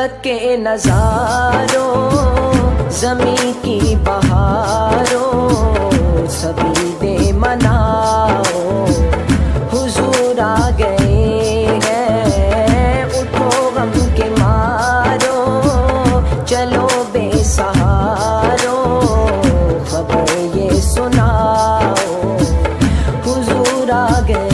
قدرت کے نظاروں، زمین کی بہاروں، سبھی دے مناؤ، حضور آ گئے ہیں، اٹھو غم کے مارو، چلو بے سہاروں، خبر یہ سناؤ، حضور آ گئے ہیں۔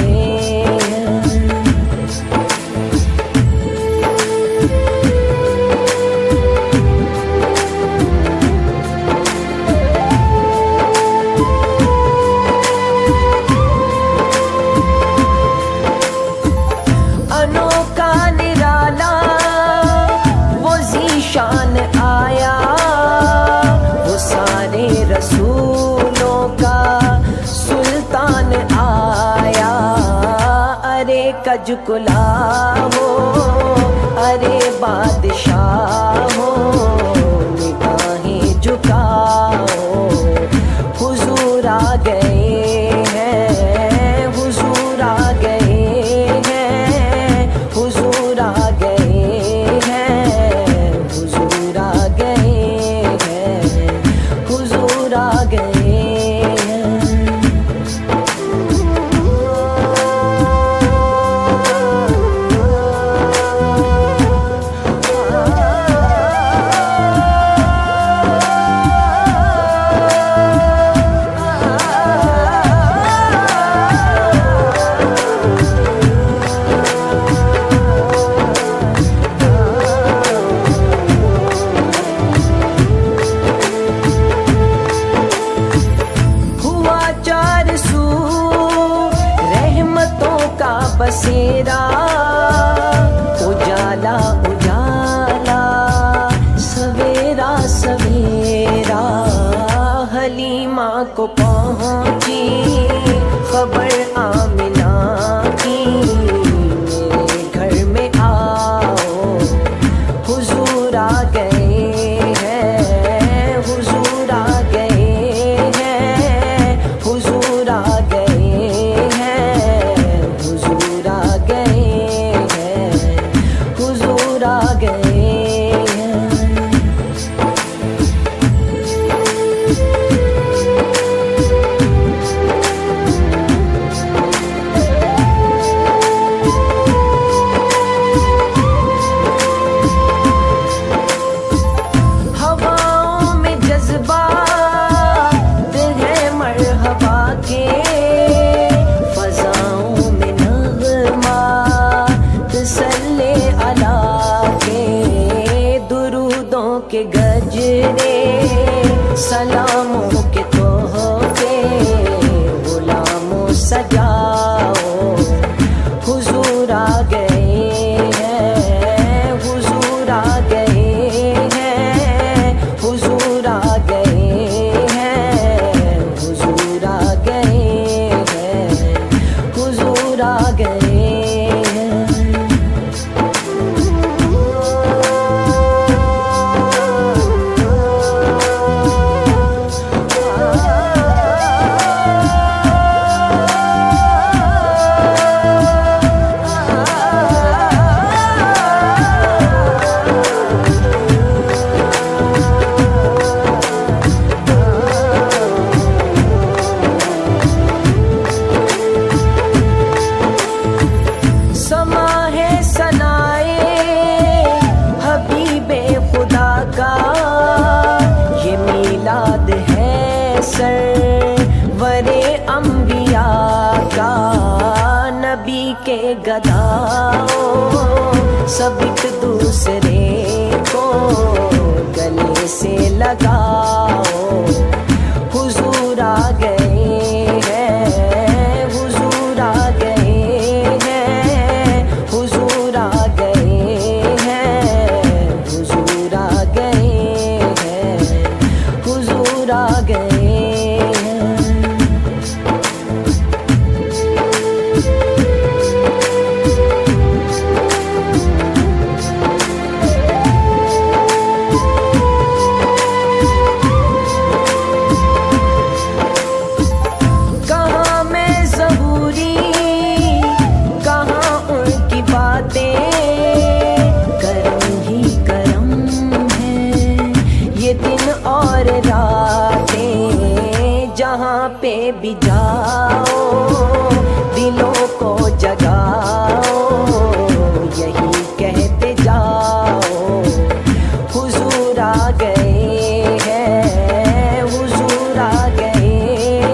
شان آیا وہ سارے رسولوں کا سلطان آیا، ارے کج کلا ہو، ارے بادشاہ ہو، نگاہیں جھکاؤ، حضور آ گئے ہیں، حضور آ گئے ہیں، حضور آ گئے ہیں، حضور آ گئے ہیں، حضور آ گئے ہیں۔ بسیرا اجالا اجالا، سویرا سویرا، حلیمہ کو پہنچی خبر آمنہ کی، میرے گھر میں آؤ، حضور آ گئے ہیں، حضور آ گئے ہیں، حضور آ گئے ہیں، حضور آ گئے ہیں، حضور آ گئے ہیں۔ ہواؤں میں جذبات ہیں مرحبا کے، فضاؤں میں نغمات صلی علی کے، درودوں کے گجرے، سلاموں کے تحفے، غلاموں سجاؤ، حضور آ گئے ہیں، حضور آ گئے ہیں، حضور آ گئے ہیں، حضور آ گئے ہیں، حضور آ گئے ہیں۔ سما ہے ثنائے حبیب خدا کا، یہ میلاد ہے سرور انبیاء کا، نبی کے گداؤں سب ایک دوسرے کو گلے سے لگاؤ، حضور آ گئے ہیں، حضور آ گئے ہیں، حضور آ گئے ہیں، حضور آ گئے ہیں، حضور آ گئے ہیں۔ جہاں پہ بھی جاؤ دلوں کو جگاؤ یہی کہتے جاؤ حضور آ گئے ہیں حضور آ گئے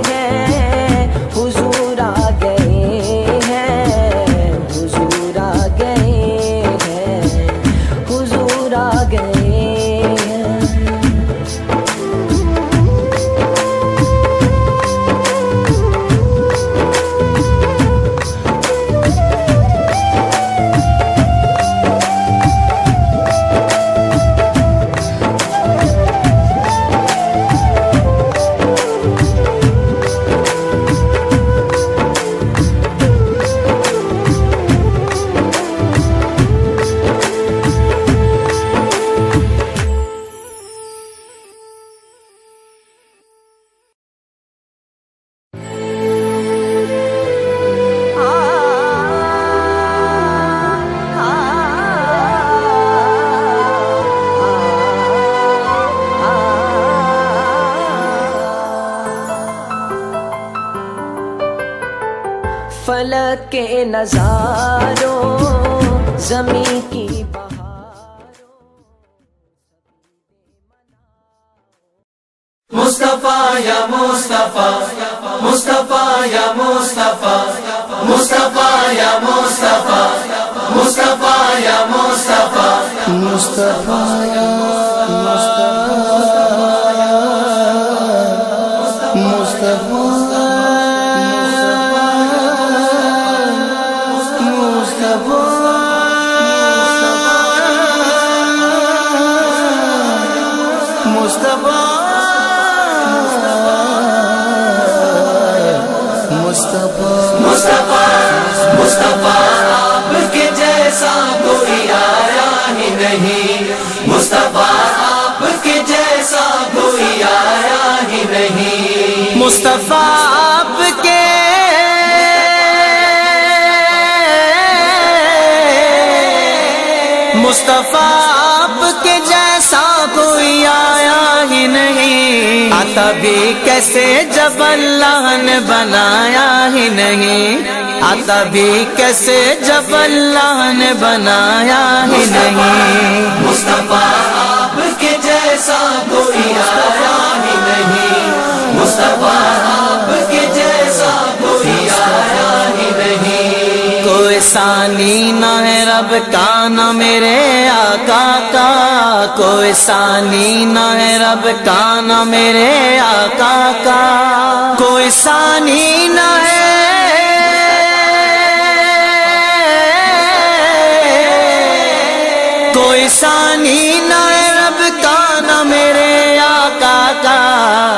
ہیں حضور آ گئے ہیں حضور آ گئے ہیں حضور آ گئے ہیں فلک کے نظاروں زمین کی بہاروں مصطفیٰ یا مصطفیٰ مصطفیٰ یا مصطفیٰ مصطفیٰ یا مصطفیٰ مصطفیٰ یا مصطفیٰ مصطفیٰ یا مصطفیٰ آپ کے جیسا کوئی آیا ہی نہیں مصطفیٰ آپ کے جیسا کوئی آیا ہی نہیں مصطفیٰ آپ کے مصطفیٰ آپ کے جیسا کوئی آیا ہی نہیں آتا بھی کیسے جب اللہ نے بنایا ہی نہیں آتا بھی کیسے جب اللہ نے بنایا ہی نہیں مصطفیٰ آپ کے جیسا کوئی آیا ہی نہیں مصطفیٰ آپ کے جیسا کوئی آیا ہی نہیں کوئی ثانی نہ ہے رب کا نہ میرے آقا کا کوئی ثانی نہ ہے رب کا نہ میرے آقا کا کوئی ثانی نہ ہے کوئی ثانی نہ ہے رب کا نہ میرے آقا کا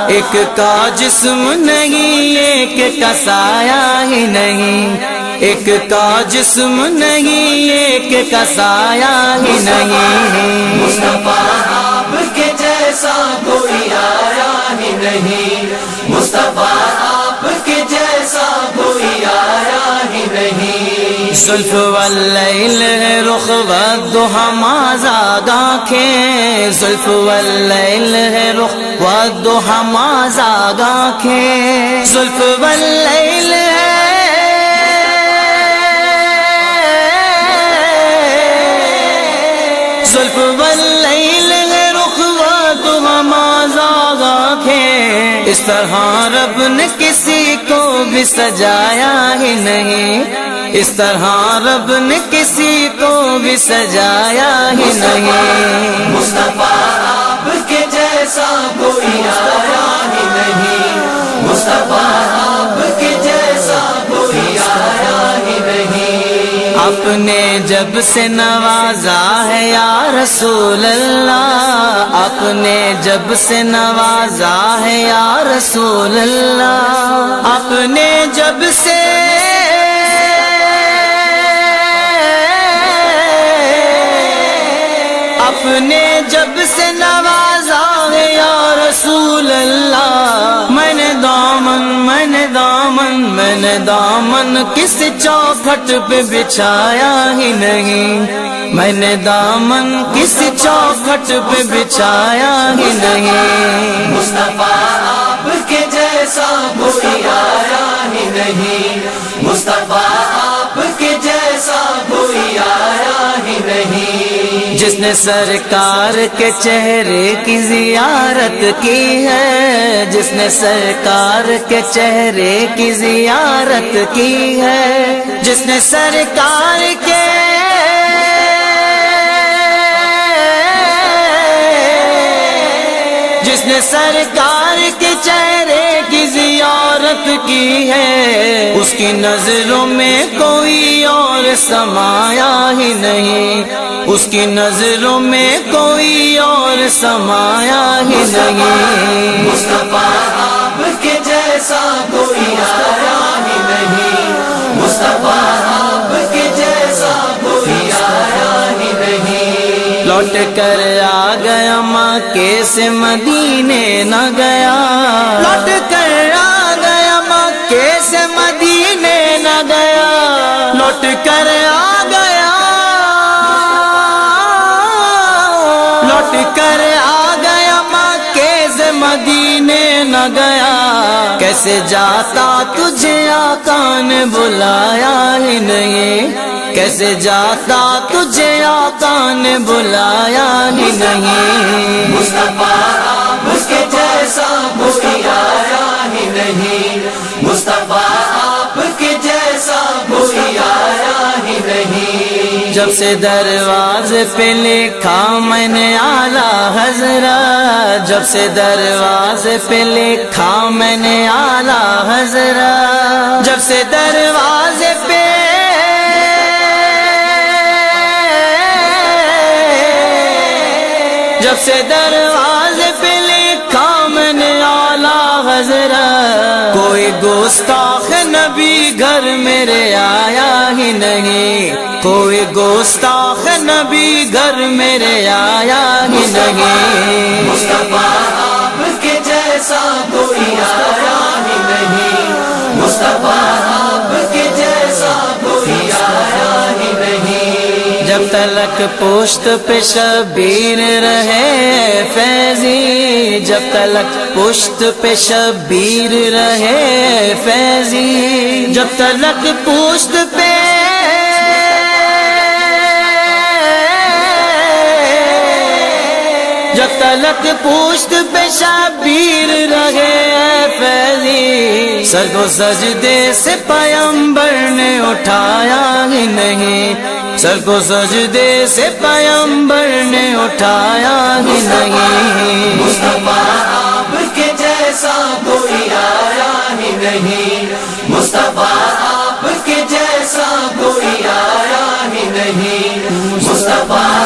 ایک کا جسم نہیں ایک کا سایہ ہی نہیں ایک کا جسم نہیں ایک کا سایہ ہی نہیں مصطفیٰ آپ کے جیسا کوئی آیا ہی نہیں مصطفیٰ آپ کے جیسا کوئی آیا ہی نہیں زلف واللیل ہے رخ والضحی مازاد آنکھیں زلف واللیل ہے رخ والضحی مازاد آنکھیں زلف واللیل ہے زلف واللیل ہے رخ والضحی مازاد آنکھیں اس طرح رب نے کسی کو بھی سجایا ہی نہیں اس طرح رب نے کسی کو بھی سجایا ہی نہیں مصطفیٰ آپ کے جیسا کوئی آیا ہی نہیں مصطفیٰ آپ کے جیسا کوئی آیا ہی نہیں اپنے جب سے نوازا ہے یا رسول اللہ اپنے جب سے نوازا ہے یا رسول اللہ اپنے جب سے اپنے جب سے نوازا ہے یا رسول اللہ میں نے دامن کس چوکھٹ پہ بچھایا ہی نہیں میں نے دامن کس چوکھٹ پہ بچھایا ہی نہیں مصطفیٰ آپ کے جیسا نہیں، مصطفیٰ آپ کے جیسا کوئی آیا ہی نہیں۔ جس نے سرکار کے چہرے کی زیارت کی ہے، جس نے سرکار کے چہرے کی زیارت کی ہے، جس نے سرکار کے سرکار کے چہرے کی زیارت کی ہے، اس کی نظروں میں کوئی اور سمایا ہی نہیں، اس کی نظروں میں کوئی اور سمایا ہی نہیں۔ مصطفیٰ آپ کے جیسا کوئی آیا ہی نہیں، مصطفیٰ آپ کے جیسا کوئی آیا ہی نہیں۔ لوٹ کر آ گیا مکے سے مدینے نہ گیا، لوٹ کر آ گیا مکے سے مدینے نہ گیا، لوٹ کر آ گیا، لوٹ کر آ گیا مکے سے مدینے نہ گیا۔ کیسے جاتا تجھے آقا نے بلایا ہی نہیں، کیسے جاتا تجھے آقا نے بلایا ہی نہیں۔ مصطفیٰ آپ کے جیسا کوئی آیا ہی نہیں، مصطفیٰ آپ کے جیسا کوئی آیا ہی نہیں۔ جب سے دروازے پہ لکھا میں نے اعلیٰ حضرت، جب سے دروازے پہ لکھا میں نے اعلیٰ حضرت، جب سے دروازے پہ جب سے دروازے پہ لکھا میں نے اعلیٰ حضرت، کوئی گستاخ نبی گھر میرے آیا ہی نہیں، کوئی گستاخ نبی گھر میرے آیا ہی نہیں۔ مصطفیٰ آپ کے جیسا کوئی آیا ہی نہیں، مصطفیٰ آپ کے جیسا کوئی آیا ہی نہیں۔ جب تلک پشت پہ شبیر رہے فیضی، جب تلک پشت پہ شبیر رہے فیضی، جب تلک پشت پہ جب تلک پشت پہ شبیر رہے فیضی، سر کو سجدے سے پیغمبر نے اٹھایا ہی نہیں، سر کو سجدے سے پیغمبر نے اٹھایا ہی نہیں۔ مصطفیٰ آپ کے جیسا کوئی آیا ہی نہیں، مصطفیٰ آپ کے جیسا کوئی آیا ہی نہیں، مصطفیٰ